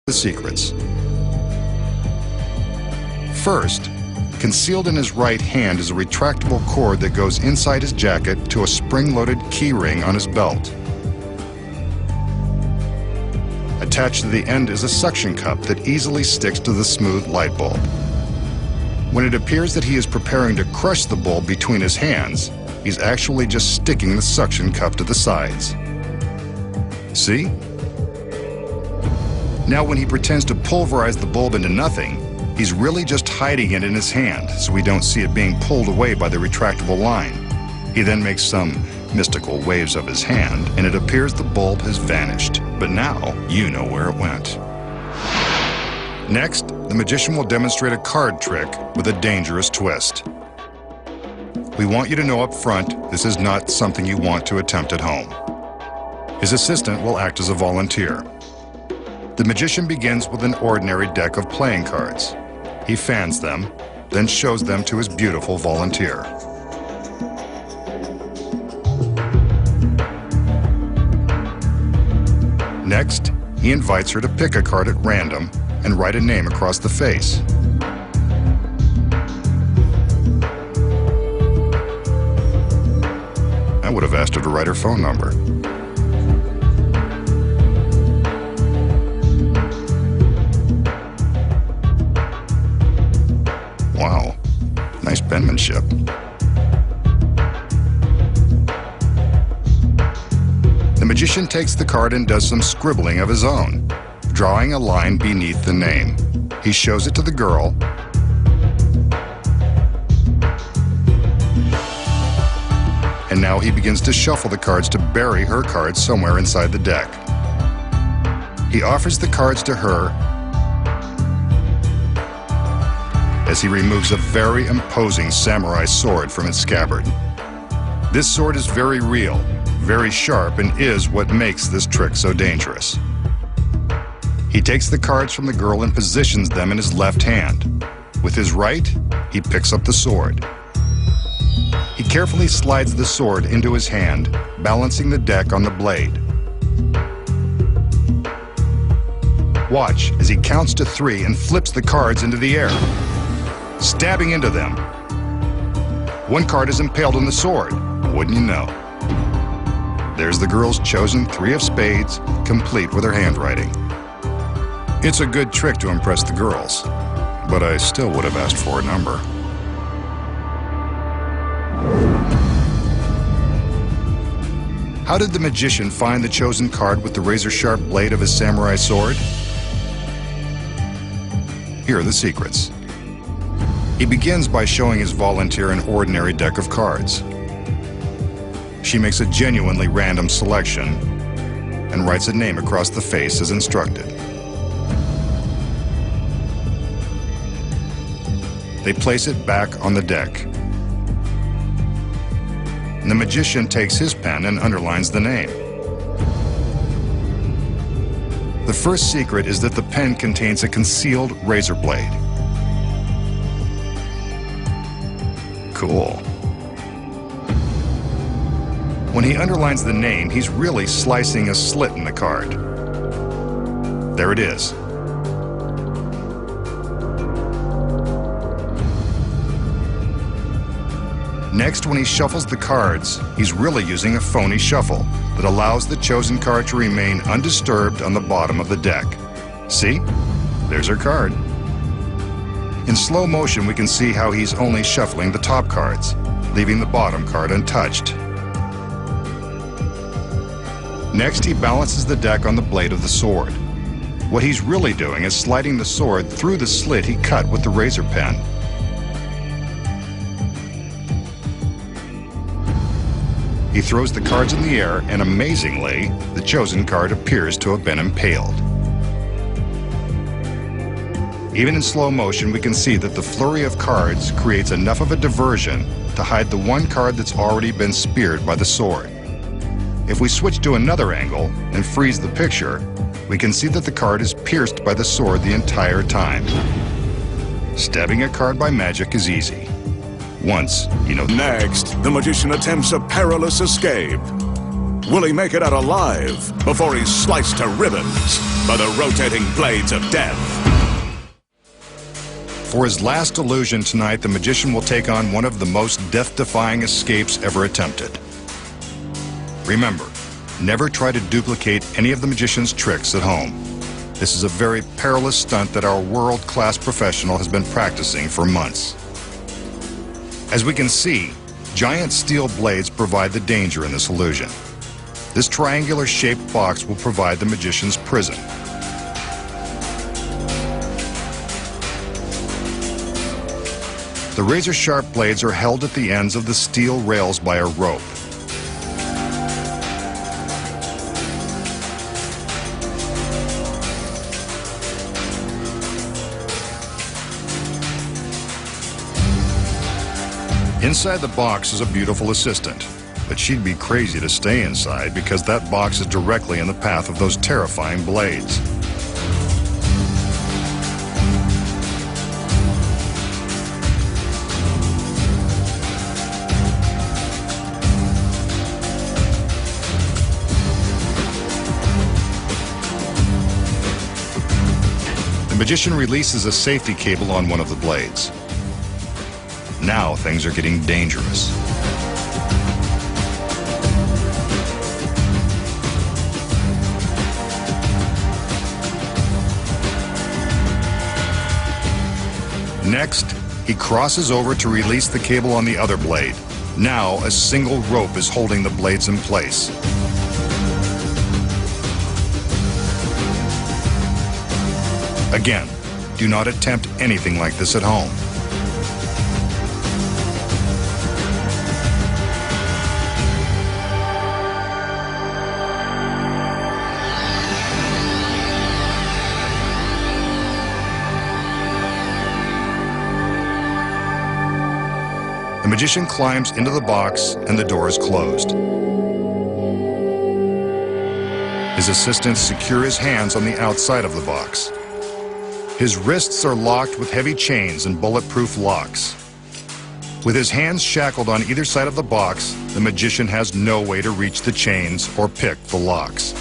The secrets. First, concealed in his right hand is a retractable cord that goes inside his jacket to a spring-loaded key ring on his belt. Attached to the end is a suction cup that easily sticks to the smooth light bulb. When it appears that he is preparing to crush the bulb between his hands, he's actually just sticking the suction cup to the sides. See? Now when he pretends to pulverize the bulb into nothing, he's really just hiding it in his hand so we don't see it being pulled away by the retractable line. He then makes some mystical waves of his hand and it appears the bulb has vanished. But now you know where it went. Next, the magician will demonstrate a card trick with a dangerous twist. We want you to know up front this is not something you want to attempt at home. His assistant will act as a volunteer. The magician begins with an ordinary deck of playing cards. He fans them, then shows them to his beautiful volunteer. Next, he invites her to pick a card at random and write a name across the face. I would have asked her to write her phone number. Wow, nice penmanship. The magician takes the card and does some scribbling of his own, drawing a line beneath the name. He shows it to the girl, and now he begins to shuffle the cards to bury her cards somewhere inside the deck. He offers the cards to her as he removes a very imposing samurai sword from its scabbard. This sword is very real, very sharp, and is what makes this trick so dangerous. He takes the cards from the girl and positions them in his left hand. With his right, he picks up the sword. He carefully slides the sword into his hand, balancing the deck on the blade. Watch as he counts to 3 and flips the cards into the air, stabbing into them. One card is impaled on the sword, wouldn't you know? There's the girl's chosen 3 of spades, complete with her handwriting. It's a good trick to impress the girls, but I still would have asked for a number. How did the magician find the chosen card with the razor-sharp blade of his samurai sword? Here are the secrets. He begins by showing his volunteer an ordinary deck of cards. She makes a genuinely random selection and writes a name across the face as instructed. They place it back on the deck. And the magician takes his pen and underlines the name. The first secret is that the pen contains a concealed razor blade. Cool. When he underlines the name, he's really slicing a slit in the card. There it is. Next, when he shuffles the cards, he's really using a phony shuffle that allows the chosen card to remain undisturbed on the bottom of the deck. See? There's her card. In slow motion, we can see how he's only shuffling the top cards, leaving the bottom card untouched. Next, he balances the deck on the blade of the sword. What he's really doing is sliding the sword through the slit he cut with the razor pen. He throws the cards in the air, and amazingly, the chosen card appears to have been impaled. Even in slow motion, we can see that the flurry of cards creates enough of a diversion to hide the one card that's already been speared by the sword. If we switch to another angle and freeze the picture, we can see that the card is pierced by the sword the entire time. Stabbing a card by magic is easy. Once, you know. Next, the magician attempts a perilous escape. Will he make it out alive before he's sliced to ribbons by the rotating blades of death? For his last illusion tonight, the magician will take on one of the most death-defying escapes ever attempted. Remember, never try to duplicate any of the magician's tricks at home. This is a very perilous stunt that our world-class professional has been practicing for months. As we can see, giant steel blades provide the danger in this illusion. This triangular-shaped box will provide the magician's prison. The razor-sharp blades are held at the ends of the steel rails by a rope. Inside the box is a beautiful assistant, but she'd be crazy to stay inside because that box is directly in the path of those terrifying blades. The magician releases a safety cable on one of the blades. Now things are getting dangerous. Next, he crosses over to release the cable on the other blade. Now a single rope is holding the blades in place. Again, do not attempt anything like this at home. The magician climbs into the box and the door is closed. His assistants secure his hands on the outside of the box. His wrists are locked with heavy chains and bulletproof locks. With his hands shackled on either side of the box, the magician has no way to reach the chains or pick the locks.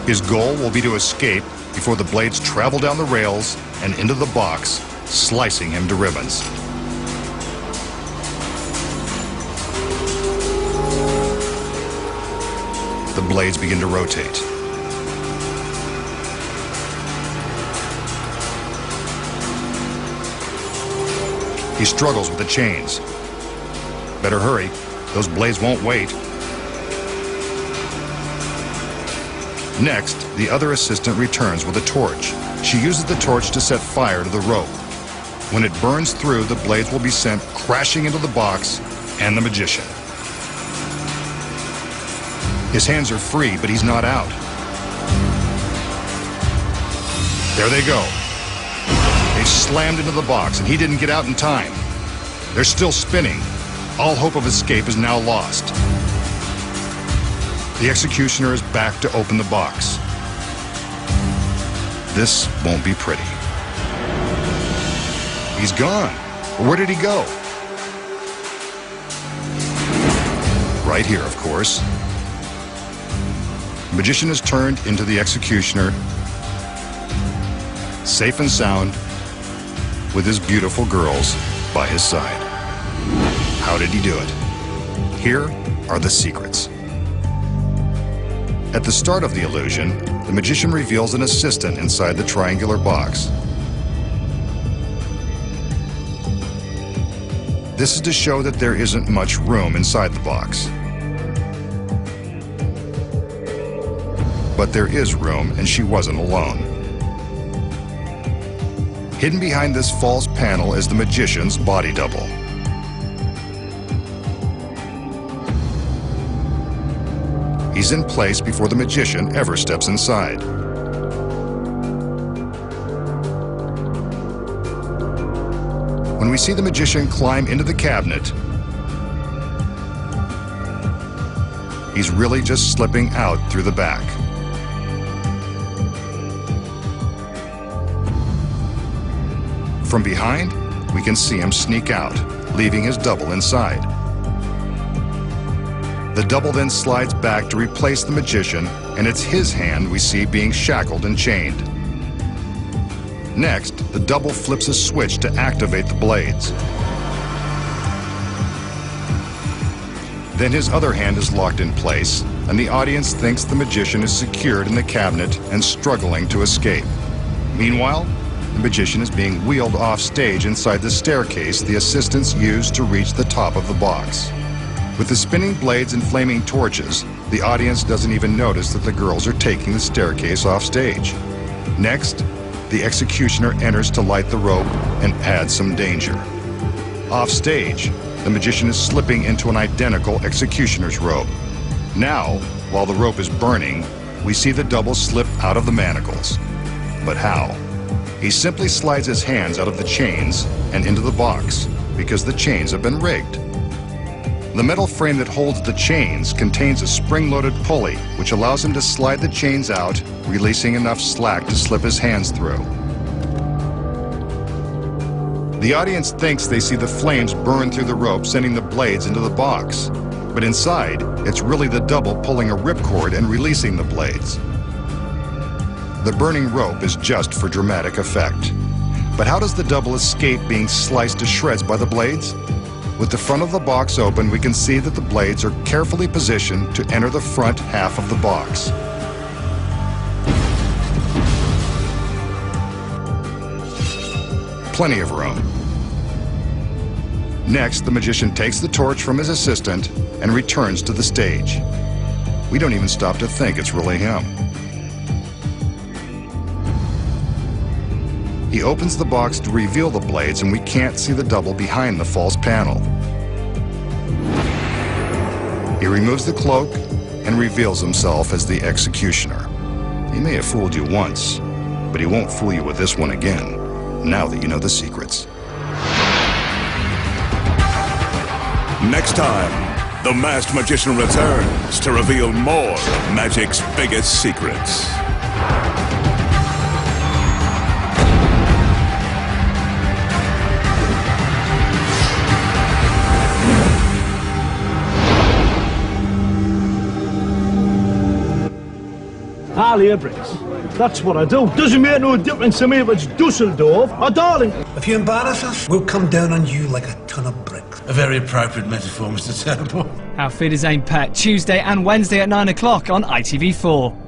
His goal will be to escape before the blades travel down the rails and into the box, slicing him to ribbons. The blades begin to rotate. He struggles with the chains. Better hurry, those blades won't wait. Next, the other assistant returns with a torch. She uses the torch to set fire to the rope. When it burns through, the blades will be sent crashing into the box and the magician. His hands are free, but he's not out. There they go. They slammed into the box, and he didn't get out in time. They're still spinning. All hope of escape is now lost. The executioner is back to open the box. This won't be pretty. He's gone. Where did he go? Right here, of course. The magician is turned into the executioner, safe and sound, with his beautiful girls by his side. How did he do it? Here are the secrets. At the start of the illusion, the magician reveals an assistant inside the triangular box. This is to show that there isn't much room inside the box. But there is room, and she wasn't alone. Hidden behind this false panel is the magician's body double. He's in place before the magician ever steps inside. When we see the magician climb into the cabinet, he's really just slipping out through the back. From behind, we can see him sneak out, leaving his double inside. The double then slides back to replace the magician, and it's his hand we see being shackled and chained. Next, the double flips a switch to activate the blades. Then his other hand is locked in place, and the audience thinks the magician is secured in the cabinet and struggling to escape. Meanwhile, the magician is being wheeled off stage inside the staircase the assistants use to reach the top of the box. With the spinning blades and flaming torches, the audience doesn't even notice that the girls are taking the staircase off stage. Next, the executioner enters to light the rope and add some danger. Off stage, the magician is slipping into an identical executioner's robe. Now, while the rope is burning, we see the double slip out of the manacles. But how? He simply slides his hands out of the chains and into the box because the chains have been rigged. The metal frame that holds the chains contains a spring-loaded pulley which allows him to slide the chains out, releasing enough slack to slip his hands through. The audience thinks they see the flames burn through the rope, sending the blades into the box. But inside, it's really the double pulling a ripcord and releasing the blades. The burning rope is just for dramatic effect. But how does the double escape being sliced to shreds by the blades? With the front of the box open, we can see that the blades are carefully positioned to enter the front half of the box. Plenty of room. Next, the magician takes the torch from his assistant and returns to the stage. We don't even stop to think it's really him. He opens the box to reveal the blades, and we can't see the double behind the false panel. He removes the cloak and reveals himself as the executioner. He may have fooled you once, but he won't fool you with this one again, now that you know the secrets. Next time, the masked magician returns to reveal more of magic's biggest secrets. Harley bricks. That's what I do. Doesn't make no difference to me if it's Dusseldorf or Darlington. If you embarrass us, we'll come down on you like a ton of bricks. A very appropriate metaphor, Mr. Turnbull. How Fit is Aimed Pet, Tuesday and Wednesday at 9 o'clock on ITV4.